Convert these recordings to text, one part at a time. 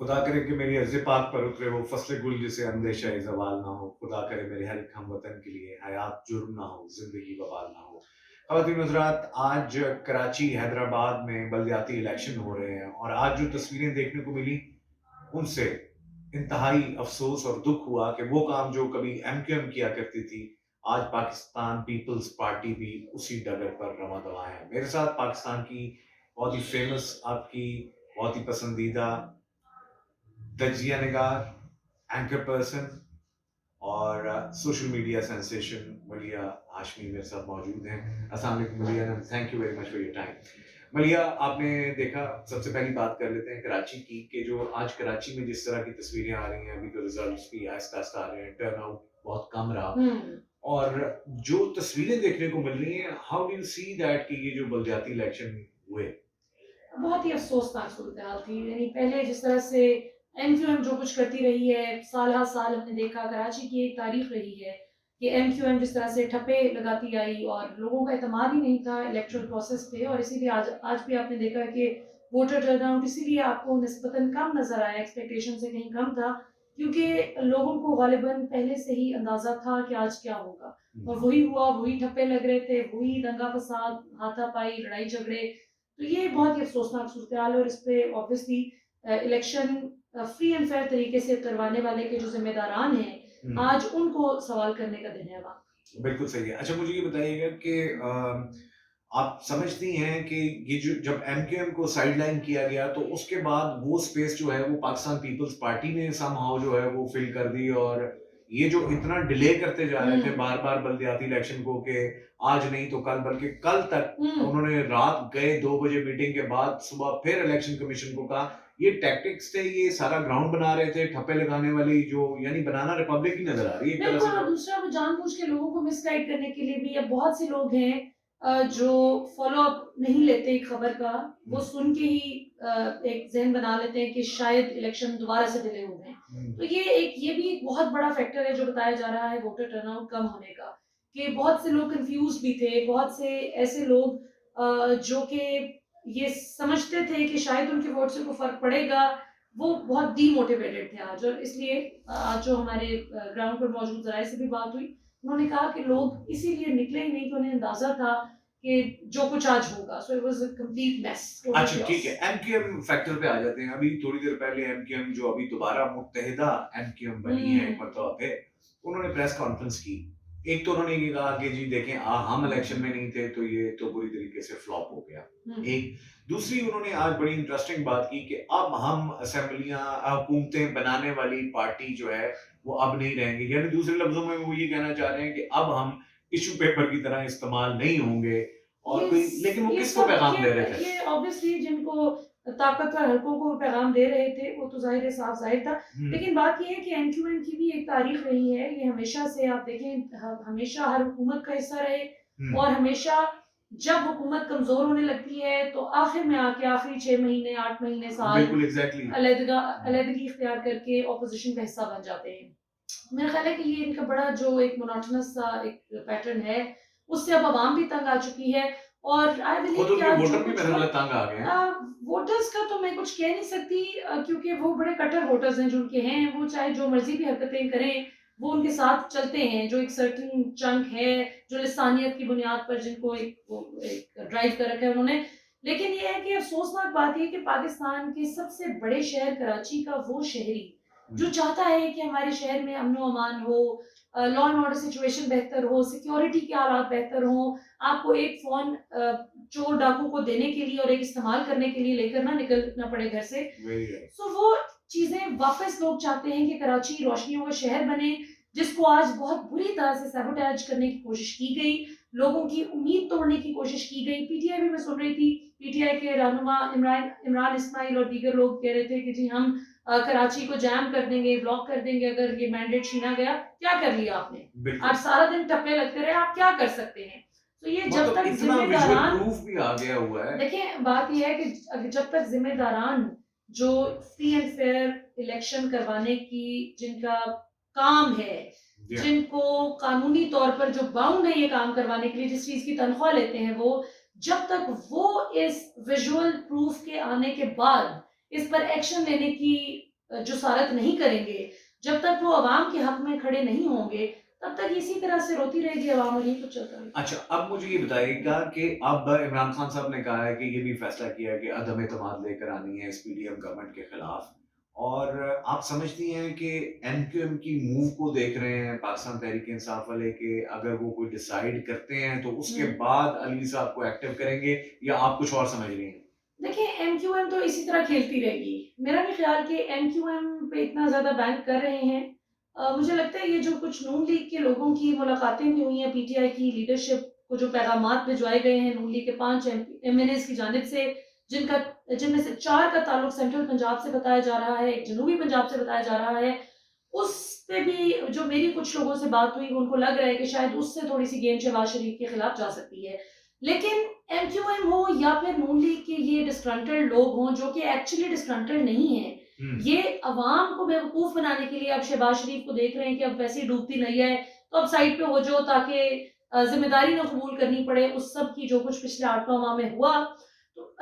खुदा करे कि मेरी अर्ज़ पाक पर उतरे वो फ़स्ल गुल जिसे अंदेशा ज़वाल ना हो। खुदा करे मेरे हर एक हमवतन के लिए हयात जुर्म ना हो, ज़िंदगी वबाल ना हो। ख़वातीन और हज़रात, आज कराची, हैदराबाद में बलदियाती इलेक्शन हो रहे हैं और आज जो तस्वीरें देखने को मिली, उनसे इंतहाई अफ़सोस और दुःख हुआ कि वो काम जो कभी एमक्यूएम किया करती थी, आज पाकिस्तान पीपल्स पार्टी भी उसी डगर पर रवां-दवां है। मेरे साथ पाकिस्तान की बहुत ही फ़ेमस, आपकी बहुत ही पसंदीदा तजिया निगार, एंकर पर्सन और सोशल मीडिया सेंसेशन मलिया हाशमी मेरे साथ मौजूद हैं। अस्सलाम वालेकुम मलिया, and thank you very much for your time. मलिया, आपने देखा, सबसे पहली बात कर लेते हैं कराची की, कि जो आज कराची में जिस तरह की तस्वीरें आ रही हैं, अभी तो रिजल्ट्स भी आहिस्ता-आहिस्ता आ रहे हैं, टर्नआउट बहुत कम रहा और जो तस्वीरें देखने को मिल रही हैं, how do you see that कि ये जो बलदियाती इलेक्शन हुए? बहुत ही अफ़सोसनाक सूरत-ए-हाल थी। यानी पहले जिस तरह से एमक्यूएम जो कुछ करती रही है, साल हर साल हमने देखा, कराची की एक तारीख़ रही है कि एमक्यूएम जिस तरह से ठप्पे लगाती आई और लोगों का एतमाद ही नहीं था इलेक्टोरल प्रोसेस पे, और इसीलिए आज आज भी आपने देखा कि वोटर टर्नआउट इसीलिए आपको निस्बतन कम नज़र आया, एक्सपेक्टेशन से कहीं कम था, क्योंकि लोगों को ग़ालिबन पहले से ही अंदाज़ा था कि आज क्या होगा। और वही हुआ, वही ठप्पे लग रहे थे, वही दंगा-फ़साद, हाथापाई, लड़ाई-झगड़े। तो ये बहुत ही अफ़सोसनाक सूरत-ए-हाल है और इस पे obviously election free and fair तरीके से करवाने वाले के जो ज़िम्मेदारान हैं, आज उनको सवाल करने का दिन है वहाँ। बिल्कुल सही है। अच्छा, मुझे ये बताइएगा कि आप समझती हैं कि ये जो जब एमक्यूएम को साइडलाइन किया गया, तो उसके बाद वो स्पेस जो है वो पाकिस्तान पीपल्स पार्टी ने समहाउ जो है वो फिल कर दी, और ये जो इतना डिले करते जा रहे थे बार-बार बल्दियाती इलेक्शन को, कि आज नहीं तो कल, बल्कि कल तक उन्होंने रात गए 2 बजे मीटिंग के बाद सुबह फिर इलेक्शन कमीशन को कहा, ये टैक्टिक्स थे, ये सारा ग्राउंड बना रहे थे, ठप्पे लगाने वाली जो यानी बनाना रिपब्लिक ही नज़र आ रही है एक तरह बिल्कुल, से और तो। दूसरा वो जानबूझ के लोगों को मिसगाइड करने के लिए भी, अब बहुत से लोग हैं जो फ़ॉलो अप नहीं लेते खबर का, वो हुँ। सुन के ही एक ज़हन बना लेते हैं कि शायद इलेक्शन दोबारा से डिले हो गए। तो ये भी एक बहुत बड़ा फैक्टर है जो बताया जा रहा है वोटर टर्नआउट कम होने का, कि बहुत से लोग कन्फ्यूज़ भी थे, बहुत से ऐसे लोग जो कि ये समझते थे कि शायद उनके वोट से कोई फ़र्क पड़ेगा, वो बहुत डीमोटिवेटेड थे आज, और इसलिए आज जो हमारे ग्राउंड पर मौजूद ज़राए से भी बात हुई, उन्होंने कहा कि लोग इसीलिए निकले ही नहीं कि उन्हें अंदाज़ा था कि जो कुछ आज होगा। So it was a complete mess, total अच्छा, chaos। ठीक है। एमक्यूएम फैक्टर पे आ जाते हैं। अभी थोड़ी देर पहले एमक्यूएम जो अभी दोबारा मुत्तहिदा एमक्यूएम बनी है एक हुँ। मरतबा फिर, उन्होंने प्रेस कॉन्फ्रेंस की। एक तो उन्होंने ये कहा कि जी देखें, हम इलेक्शन में नहीं थे, तो ये तो बुरी तरीके से फ्लॉप हो गया। एक दूसरी उन्होंने आज बड़ी इंटरेस्टिंग बात की कि अब हम असेंबलियाँ, हुकूमतें बनाने वाली पार्टी जो है, वो अब नहीं रहेंगी। यानी दूसरे लफ्ज़ों में वो ये कहना चाह रहे हैं कि अब हम टिश्यू पेपर की तरह इस्तेमाल नहीं होंगे, और कोई, लेकिन वो ये किसको सब पैगाम दे रहे थे? ये ऑब्वियसली जिनको ताकतवर हलकों को पैगाम दे रहे थे, वो तो ज़ाहिर है, साफ ज़ाहिर था। हुँ। लेकिन बात ये है कि एनक्यूएम की भी एक तारीख रही है, ये हमेशा से आप देखें हमेशा हर हुकूमत का हिस्सा रहे, हुँ। और हमेशा जब हुकूमत कमज़ोर होने लगती है, तो आखिर में आके आखिरी 6 महीने, 8 महीने, साल बिल्कुल, एग्ज़ैक्टली। अलहदगी इख्तियार करके ऑपोज़िशन का हिस्सा बन जाते हैं। मेरा ख़्याल है कि ये इनका बड़ा जो एक मोनोटोनस सा एक पैटर्न है, उससे अब आवाम भी तंग आ चुकी है, और आई बिलीव खुद कि उनके आज जो वोटर भी कुछ मेरे हो ख़्याल है तंग आ गए हैं। वोटर्स का तो मैं कुछ कह नहीं सकती, क्योंकि वो बड़े कट्टर वोटर्स हैं जो उनके हैं, वो चाहे जो मर्ज़ी भी हरकतें करें, वो उनके साथ चलते हैं। जो एक सर्टेन चंक है, जो लिसानियत की बुनियाद पर जिनको एक ड्राइव कर रखा है उन्होंने। लेकिन ये है कि अफ़सोसनाक बात ये है कि पाकिस्तान के सबसे बड़े शहर कराची का वो शहरी, हुँ। जो चाहता है कि हमारे शहर में अमन-ओ-अमान हो, लॉ एंड ऑर्डर सिचुएशन बेहतर हो, सिक्योरिटी के हालात बेहतर हों, आपको एक फ़ोन चोर डाकू को देने के लिए और एक इस्तेमाल करने के लिए लेकर ना निकलना पड़े घर से। Very right. सो वो चीज़ें वापस लोग चाहते हैं कि कराची रोशनियों का शहर बने, जिसको आज बहुत बुरी तरह से सैबोटेज करने की कोशिश की गई, लोगों की उम्मीद तोड़ने की कोशिश की गई। पीटीआई भी मैं सुन रही थी, पीटीआई के रहनुमा इमरान इमरान इस्माइल और दीगर लोग कह रहे थे कि जी हम कराची को जैम कर देंगे, ब्लॉक कर देंगे अगर ये मैंडेट छीना गया। क्या कर लिया आपने? बिल्कुल। आज सारा दिन टप्पे लगते रहे, आप क्या कर सकते हैं? तो ये जब मतलब तक इतना विजुअल ज़िम्मेदारान प्रूफ भी आ गया हुआ है। देखिए, बात ये है कि जब तक ज़िम्मेदारान जो फ्री एंड फेयर इलेक्शन करवाने की जिनका काम है, जी हाँ। जिनको कानूनी तौर पर जो बाउंड है ये काम करवाने के लिए, जिस चीज़ की तनख्वाह लेते हैं वो, जब तक वो इस विजुअल प्रूफ के आने के बाद इस पर एक्शन लेने की जुसारत नहीं करेंगे, जब तक वो अवाम के हक में खड़े नहीं होंगे, तब तक इसी तरह से रोती रहेगी अवाम और यही कुछ चलता रहेगा। अच्छा, अब मुझे ये बताइएगा कि अब इमरान खान साहब ने कहा है कि ये भी फैसला किया है कि अदम एतमाद लेकर आनी है इस पीडीएम गवर्नमेंट के खिलाफ। और आप समझती हैं कि एमक्यूएम की मूव को देख रहे हैं पाकिस्तान तहरीक इंसाफ वाले कि अगर वो कोई डिसाइड करते हैं तो उसके हुँ। बाद अली साहब को एक्टिव करेंगे, या आप कुछ और समझ रही हैं? देखिए, एमक्यूएम तो इसी तरह खेलती रहेगी। मेरा भी ख़्याल कि एमक्यूएम पे इतना ज़्यादा बैंक कर रहे हैं। मुझे लगता है ये जो कुछ नून लीग के लोगों की मुलाकातें भी हुई हैं, पीटीआई की लीडरशिप को जो पैगामात भिजवाए गए हैं नून लीग के 5 एमएनएज़ की जानिब से, जिनका जिनमें से 4 का ताल्लुक सेंट्रल पंजाब से बताया जा रहा है, 1 जनूबी पंजाब से बताया जा रहा है। उस पे भी जो मेरी कुछ लोगों से बात हुई, उनको लग रहा है कि शायद उससे थोड़ी-सी गेंद शहबाज शरीफ के खिलाफ जा सकती है। लेकिन एमक्यूएम हो या फिर नून लीग के ये डिस्ग्रंटल्ड लोग हों, जो कि एक्चुअली डिस्ग्रंटल्ड नहीं हैं। हुँ। ये अवाम को बेवकूफ़ बनाने के लिए अब शहबाज शरीफ को देख रहे हैं कि अब वैसे ही डूबती नैया है, तो अब साइड पे हो जाओ ताकि ज़िम्मेदारी ना कबूल करनी पड़े उस सब की जो कुछ पिछले 8-9 माह में हुआ। तो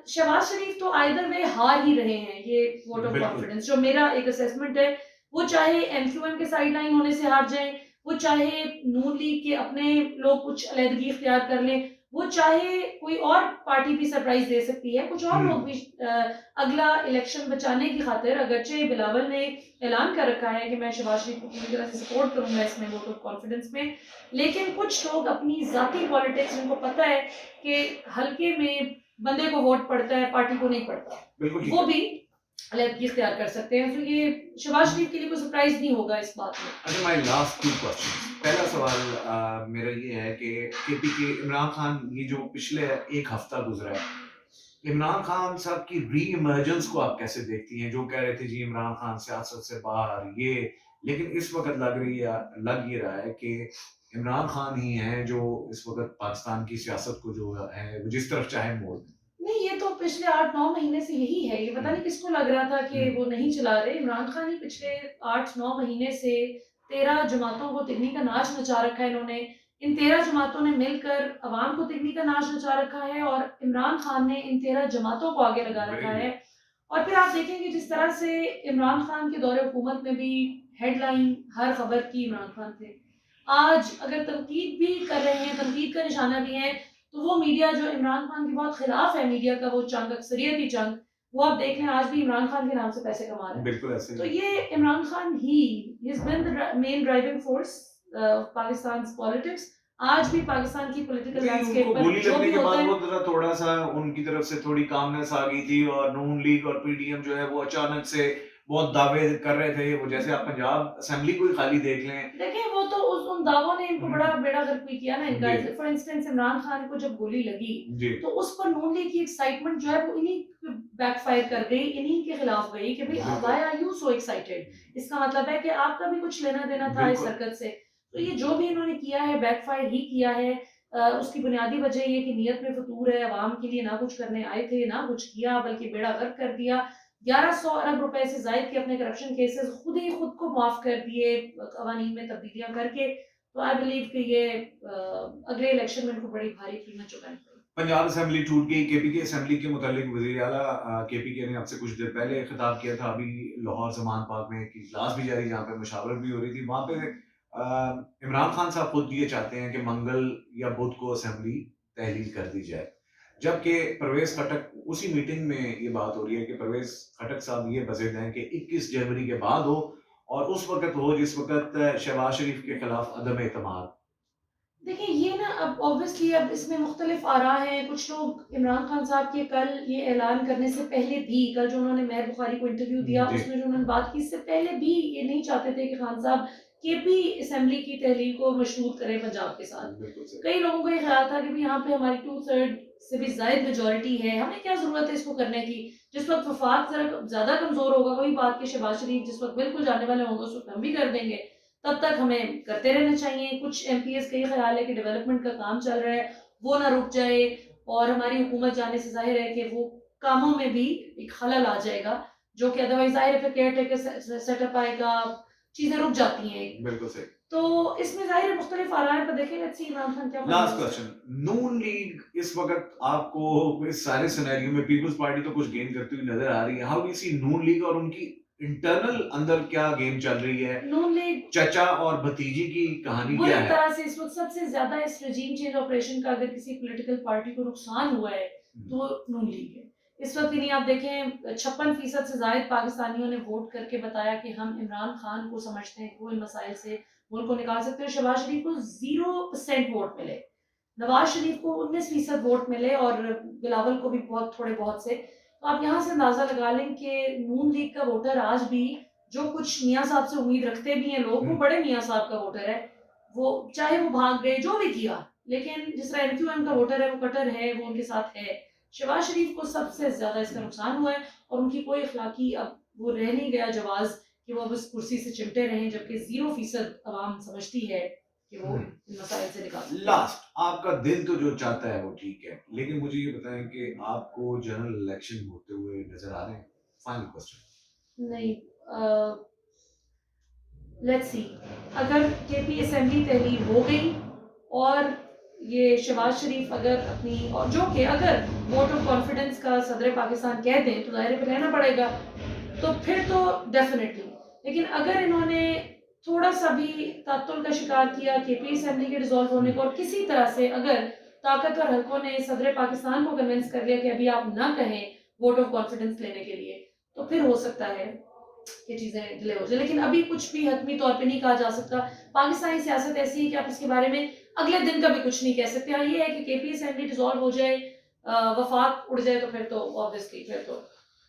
शहबाज शरीफ तो आइदर वे हार ही रहे हैं ये वोट ऑफ बिल्कुल। कॉन्फिडेंस, जो मेरा एक असेसमेंट है। वो चाहे एमक्यूएम के साइड लाइन होने से हार जाएँ, वो चाहे नून लीग के अपने लोग कुछ अलहदगी इख्तियार कर लें, वो चाहे कोई और पार्टी भी सरप्राइज़ दे सकती है, कुछ और लोग हुँ। भी अगला इलेक्शन बचाने की खातिर, अगरचे बिलावल ने ऐलान कर रखा है कि मैं शहबाज शरीफ को पूरी तरह से सपोर्ट करूँगा इसमें वोट ऑफ कॉन्फिडेंस में। लेकिन कुछ लोग अपनी ज़ाती पॉलिटिक्स, जिनको पता है कि हल्के में बंदे को वोट पड़ता है, पार्टी को नहीं पड़ता, बिल्कुल ठीक वो है। भी अलहदगी इख्तियार कर सकते हैं। तो ये शहबाज शरीफ के लिए कोई सरप्राइज़ नहीं होगा इस बात में। अच्छा, माय लास्ट 2 क्वेश्चंस। पहला सवाल मेरा ये है कि केपीके इमरान खान, ये जो पिछले 1 हफ्ता गुज़रा है, इमरान खान साहब की री-इमर्जेंस को आप कैसे देखती हैं? जो कह रहे थे जी इमरान खान सियासत से बाहर ये, लेकिन इस वक़्त लग ये रहा है कि इमरान खान ही हैं जो इस वक़्त पाकिस्तान की सियासत को जो है वो जिस तरफ चाहे मोड़ दें। नहीं, ये तो पिछले 8-9 महीने से यही है। ये पता हुँ, नहीं किसको लग रहा था कि हुँ, वो नहीं चला रहे। इमरान खान ही पिछले 8-9 महीने से 13 जमातों को तिगनी का नाच नचा रखा है इन्होंने। इन 13 जमातों ने मिलकर अवाम को तिगनी का नाच नचा रखा है और इमरान खान ने इन 13 जमातों को आगे लगा वेरी रखा है। गुड। और फिर आप देखेंगे जिस तरह से इमरान खान के दौरे हुकूमत में भी हेडलाइन हर खबर की इमरान खान थे। आज अगर तनकीद भी कर रहे हैं, तनकीद का निशाना भी है, तो वो मीडिया जो इमरान खान के बहुत खिलाफ है, मीडिया का वो चंग, अक्सरियती चंग, वो आप देख लें आज भी इमरान खान के नाम से पैसे कमा रहा है। बिल्कुल ऐसे तो ही। ये Imran Khan he is been the main driving force Pakistan's politics. आज भी पाकिस्तान की पॉलिटिकल नहीं, लैंडस्केप उनको पर गोली जो लगने भी के होता बाद है। वो थोड़ा-सा उनकी तरफ से थोड़ी कामनेस आ गई थी, और नून लीग और पीडीएम जो है वो अचानक से बहुत दावे कर रहे थे। वो जैसे आप पंजाब असेंबली को ही खाली देख लें। देखिए, वो तो उन दावों ने इनको बड़ा हुँ, बेड़ा गर्क भी किया ना इनका। जी, फॉर इंस्टेंस इमरान खान को जब गोली लगी, जी, तो उस पर नून लीग की एक्साइटमेंट जो है वो इन्हीं पे बैकफायर कर गई, इन्हीं के खिलाफ गई कि भई बिल्कुल। Why are you so excited? इसका मतलब है कि आपका भी कुछ लेना-देना था इस बिल्कुल। हरकत से। तो ये जो भी इन्होंने किया है बैकफायर ही किया है। उसकी बुनियादी वजह ये कि नीयत में फ़ुतूर है, अवाम के लिए ना कुछ करने आए थे, ना कुछ किया बल्कि बेड़ा गर्क कर दिया। 1100 अरब रुपए से ज़ायद के अपने करप्शन केसेस खुद ही खुद को माफ़ कर दिए कवानीन में तब्दीलियाँ करके। तो आई बिलीव कि ये अगले इलेक्शन में इनको बड़ी भारी कीमत चुकानी पड़ेगी। पंजाब असेंबली टूट गई, केपीके असेंबली के मुतालिक वज़ीर आला केपीके ने आपसे कुछ देर पहले खिताब किया था। अभी लाहौर ज़मान पार्क में एक इजलास भी जारी, जहाँ पे मुशावरत भी हो रही थी। वहाँ पे इमरान खान साहब खुद ये चाहते हैं कि मंगल या बुध को असेंबली तहलील कर दी जाए। जबकि परवेज़ खटक, उसी मीटिंग में ये बात हो रही है कि परवेज़ खटक साहब ये बज़िद हैं कि 21 जनवरी के बाद हो, और उस वक़्त हो जिस वक़्त शहबाज शरीफ के खिलाफ अदम एतमाद। देखिए, ये ना अब ऑब्वियसली अब इसमें मुख्तलिफ आरा हैं। कुछ लोग इमरान खान साहब के कल ये ऐलान करने से पहले भी, कल जो उन्होंने मेहर बुखारी को इंटरव्यू दिया, जी, उसमें जो उन्होंने बात की, इससे पहले भी ये नहीं चाहते थे कि खान साहब केपी असेंबली की तहलील को मशरूत करें पंजाब के साथ। बिल्कुल सही। कई लोगों को ये ख़्याल था कि भई यहाँ पे हमारी 2/3 से भी ज़ायद मेजॉरिटी है, हमें क्या ज़रूरत है इसको करने की? जिस वक़्त वफ़ाक ज़रा ज़्यादा कमज़ोर होगा, वही बात कि शहबाज शरीफ जिस वक़्त बिल्कुल जाने वाले होंगे, उस वक़्त हम भी कर देंगे। तब तक हमें करते रहना चाहिए। कुछ एमपीएस का ये ख़्याल है कि डेवलपमेंट का काम चल रहा है, वो ना रुक जाए, और हमारी हुकूमत जाने से ज़ाहिर है कि वो कामों में भी एक खलल आ जाएगा, जो कि अदरवाइज़ ज़ाहिर है फिर केयरटेकर सेटअप आएगा, चीज़ें रुक जाती हैं। बिल्कुल सही। तो इसमें ज़ाहिर है मुख्तलिफ आरा हैं, पर देखें लेट्स सी इमरान खान क्या लास्ट फैसला करते हैं। क्वेश्चन, नून लीग इस वक्त आपको इस सारे सिनेरियो में पीपल्स पार्टी तो कुछ गेन करती हुई नजर आ रही है। How do you see Noon league और उनकी इंटरनल अंदर क्या गेम चल रही है? नून लीग चचा और भतीजी की कहानी बुरी क्या है? तरह से इस वक्त सबसे ज्यादा इस रजीम चेंज ऑपरेशन का अगर किसी पॉलिटिकल पार्टी को नुकसान हुआ है तो नून लीग है। इस वक्त नहीं, आप देखें 56% से जायद पाकिस्तानियों ने वोट करके बताया कि हम इमरान खान को समझते हैं कि वो इन मसाइल से मुल्क को निकाल सकते हैं। शहबाज शरीफ को 0% वोट मिले, नवाज शरीफ को 19% वोट मिले और बिलावल को भी बहुत थोड़े बहुत से। तो आप यहाँ से अंदाजा लगा लें कि नून लीग का वोटर आज भी जो कुछ मियाँ साहब से उम्मीद रखते भी हैं लोग, वो बड़े मियाँ साहब का वोटर है। वो चाहे वो भाग गए जो भी किया, लेकिन जिस तरह एमक्यूएम का वोटर है वो कट्टर है, वो उनके साथ है। शहबाज शरीफ को सबसे ज्यादा इसका नुकसान हुआ है और उनकी कोई अखलाकी अब वो रह नहीं गया जवाज कि वो अब उस कुर्सी से चिमटे रहें, जबकि 0% अवाम समझती है कि वो इन मसाइल से निकाल सकते हैं। लास्ट, आपका दिल तो जो चाहता है वो ठीक है, लेकिन मुझे ये बताएं कि आपको जनरल इलेक्शन होते हुए नजर आ रहे हैं? Final question. नहीं, लेट्स सी, अगर केपी असेंबली तहलील हो गई और ये शहबाज शरीफ अगर अपनी और जो कि अगर वोट ऑफ कॉन्फिडेंस का सदर पाकिस्तान कह दें तो दायरे पे रहना पड़ेगा, तो फिर तो डेफिनेटली। लेकिन अगर इन्होंने थोड़ा सा भी तात्तुल का शिकार किया केपी असेंबली के डिसॉल्व होने को और किसी तरह से अगर ताकतवर हलकों ने सदर पाकिस्तान को कन्विंस कर लिया कि अभी आप ना कहें वोट ऑफ कॉन्फिडेंस लेने के लिए, तो फिर हो सकता है ये चीजें डिले हो जाए। लेकिन अभी कुछ भी हतमी तौर पे नहीं कहा जा सकता। पाकिस्तानी सियासत ऐसी है कि आप इसके बारे में अगले दिन का भी कुछ नहीं कह सकते। हाँ, ये है कि केपी असेंबली डिसॉल्व हो जाए, वफाक उड़ जाए, तो फिर तो ऑब्वियसली फिर तो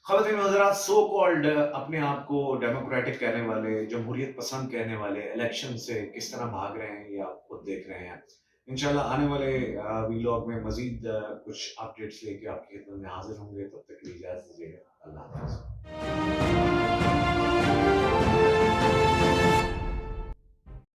खवातीन और हज़रात, सो कॉल्ड अपने आप को डेमोक्रेटिक कहने वाले, जमहूरियत पसंद कहने वाले इलेक्शन से किस तरह भाग रहे हैं ये आप खुद देख रहे हैं। इंशाल्लाह आने वाले वीलॉग में मजीद कुछ अपडेट्स लेके आपकी खिदमत में हाजिर होंगे। तब तक के लिए इजाजत दीजिएगा। अल्लाह हाफ़िज़।